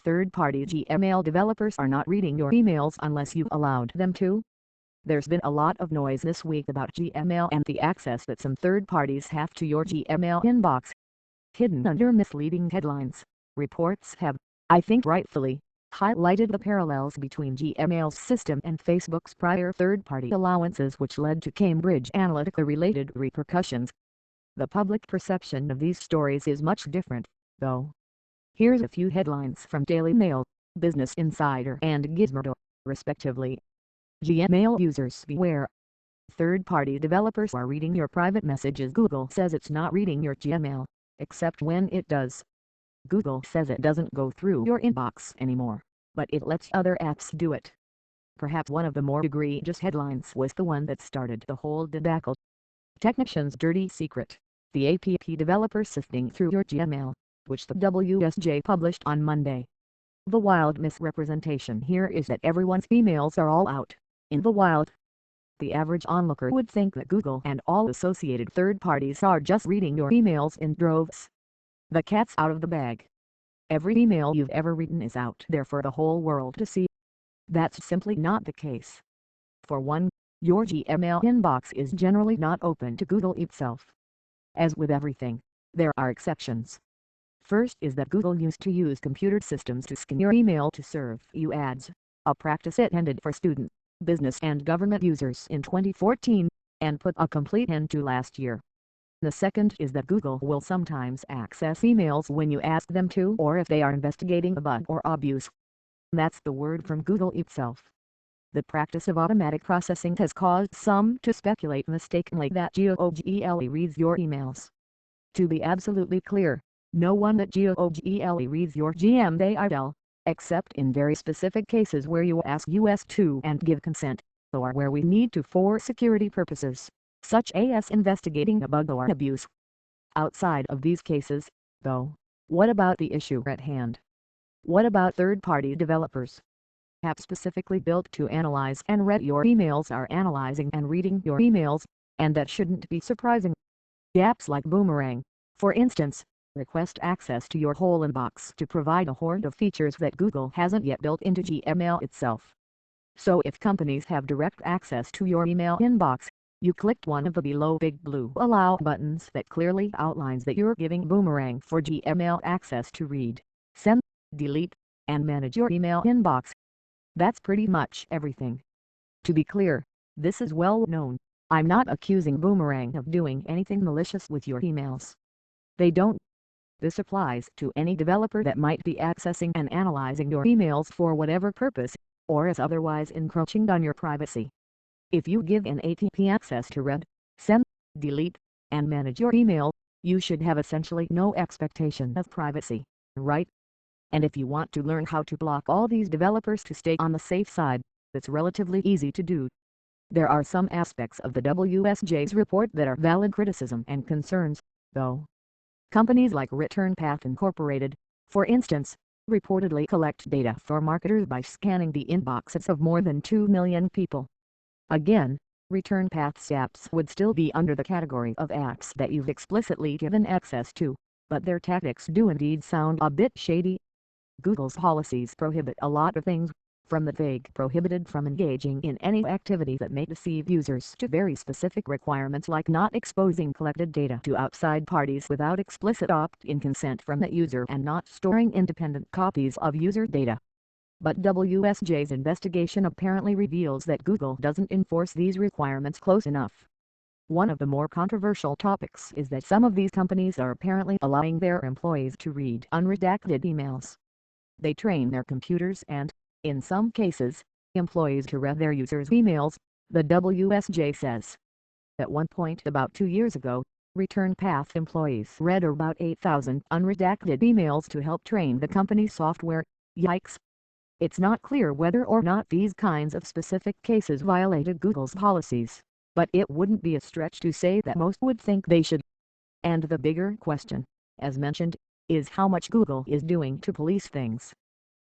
third-party Gmail developers are not reading your emails unless you allowed them to. There's been a lot of noise this week about Gmail and the access that some third parties have to your Gmail inbox. Hidden under misleading headlines, reports have, I think rightfully, highlighted the parallels between Gmail's system and Facebook's prior third-party allowances, which led to Cambridge Analytica-related repercussions. The public perception of these stories is much different, though. Here's a few headlines from Daily Mail, Business Insider and Gizmodo, respectively. Gmail users beware. Third-party developers are reading your private messages. Google says it's not reading your Gmail, except when it does. Google says it doesn't go through your inbox anymore, but it lets other apps do it. Perhaps one of the more egregious headlines was the one that started the whole debacle. Technician's dirty secret: the app developer sifting through your Gmail, which the WSJ published on Monday. The wild misrepresentation here is that everyone's emails are all out, in the wild. The average onlooker would think that Google and all associated third parties are just reading your emails in droves. The cat's out of the bag. Every email you've ever written is out there for the whole world to see. That's simply not the case. For one, your Gmail inbox is generally not open to Google itself. As with everything, there are exceptions. First is that Google used to use computer systems to scan your email to serve you ads, a practice it ended for student, business and government users in 2014, and put a complete end to last year. The second is that Google will sometimes access emails when you ask them to, or if they are investigating a bug or abuse. That's the word from Google itself. The practice of automatic processing has caused some to speculate mistakenly that Google reads your emails. To be absolutely clear, no one at Google reads your Gmail, except in very specific cases where you ask us to and give consent, or where we need to for security purposes, such as investigating a bug or abuse. Outside of these cases, though, what about the issue at hand? What about third-party developers? Apps specifically built to analyze and read your emails are analyzing and reading your emails, and that shouldn't be surprising. Apps like Boomerang, for instance, request access to your whole inbox to provide a horde of features that Google hasn't yet built into Gmail itself. So if companies have direct access to your email inbox, you clicked one of the below big blue allow buttons that clearly outlines that you're giving Boomerang for Gmail access to read, send, delete, and manage your email inbox. That's pretty much everything. To be clear, this is well known. I'm not accusing Boomerang of doing anything malicious with your emails. They don't. This applies to any developer that might be accessing and analyzing your emails for whatever purpose, or is otherwise encroaching on your privacy. If you give an app access to read, send, delete, and manage your email, you should have essentially no expectation of privacy, right? And if you want to learn how to block all these developers to stay on the safe side, it's relatively easy to do. There are some aspects of the WSJ's report that are valid criticism and concerns, though. Companies like ReturnPath Incorporated, for instance, reportedly collect data for marketers by scanning the inboxes of more than 2 million people. Again, ReturnPath's apps would still be under the category of apps that you've explicitly given access to, but their tactics do indeed sound a bit shady. Google's policies prohibit a lot of things, from the vague prohibited from engaging in any activity that may deceive users to very specific requirements like not exposing collected data to outside parties without explicit opt-in consent from the user and not storing independent copies of user data. But WSJ's investigation apparently reveals that Google doesn't enforce these requirements close enough. One of the more controversial topics is that some of these companies are apparently allowing their employees to read unredacted emails. They train their computers and, in some cases, employees to read their users' emails, the WSJ says. At one point about 2 years ago, ReturnPath employees read about 8,000 unredacted emails to help train the company's software. Yikes! It's not clear whether or not these kinds of specific cases violated Google's policies, but it wouldn't be a stretch to say that most would think they should. And the bigger question, as mentioned, is how much Google is doing to police things.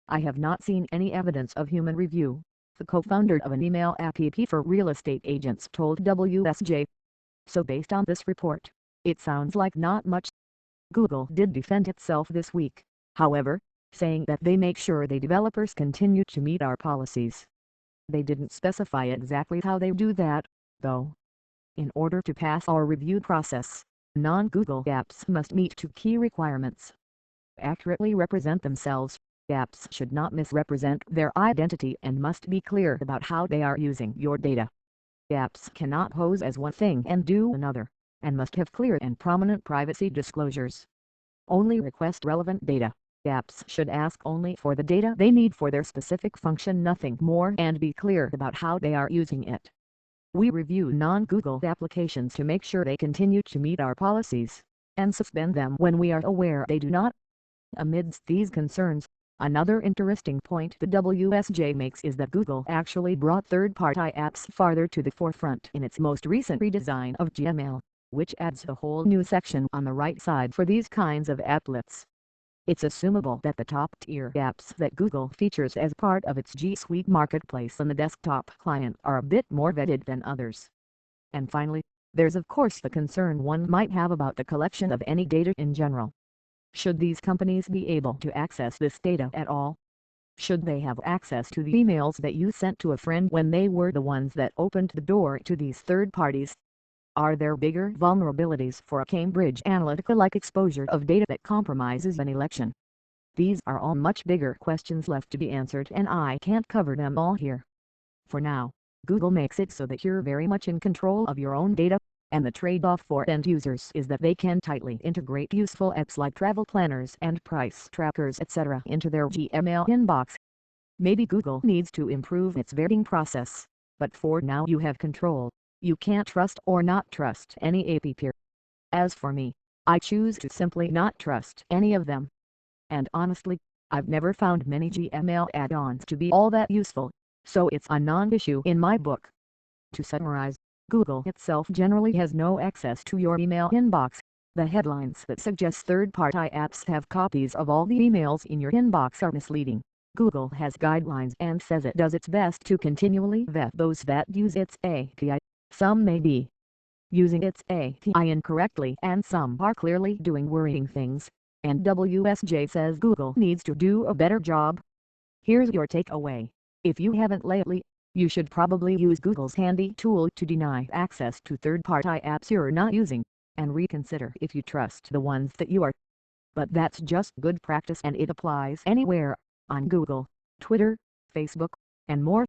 I have not seen any evidence of human review, the co-founder of an email app for real estate agents told WSJ. So based on this report, it sounds like not much. Google did defend itself this week, however, saying that they make sure the developers continue to meet our policies. They didn't specify exactly how they do that, though. In order to pass our review process, non-Google apps must meet two key requirements. Accurately represent themselves. Apps should not misrepresent their identity and must be clear about how they are using your data. Apps cannot pose as one thing and do another, and must have clear and prominent privacy disclosures. Only request relevant data. Apps should ask only for the data they need for their specific function, nothing more, and be clear about how they are using it. We review non-Google applications to make sure they continue to meet our policies, and suspend them when we are aware they do not. Amidst these concerns, another interesting point the WSJ makes is that Google actually brought third-party apps farther to the forefront in its most recent redesign of Gmail, which adds a whole new section on the right side for these kinds of applets. It's assumable that the top-tier apps that Google features as part of its G Suite marketplace on the desktop client are a bit more vetted than others. And finally, there's of course the concern one might have about the collection of any data in general. Should these companies be able to access this data at all? Should they have access to the emails that you sent to a friend when they were the ones that opened the door to these third parties? Are there bigger vulnerabilities for a Cambridge Analytica-like exposure of data that compromises an election? These are all much bigger questions left to be answered, and I can't cover them all here. For now, Google makes it so that you're very much in control of your own data, and the trade-off for end users is that they can tightly integrate useful apps like travel planners and price trackers etc. into their Gmail inbox. Maybe Google needs to improve its vetting process, but for now you have control. You can't trust or not trust any app. As for me, I choose to simply not trust any of them. And honestly, I've never found many Gmail add-ons to be all that useful, so it's a non-issue in my book. To summarize, Google itself generally has no access to your email inbox. The headlines that suggest third-party apps have copies of all the emails in your inbox are misleading. Google has guidelines and says it does its best to continually vet those that use its API. Some may be using its API incorrectly and some are clearly doing worrying things, and WSJ says Google needs to do a better job. Here's your takeaway. If you haven't lately, you should probably use Google's handy tool to deny access to third-party apps you're not using, and reconsider if you trust the ones that you are. But that's just good practice and it applies anywhere, on Google, Twitter, Facebook, and more.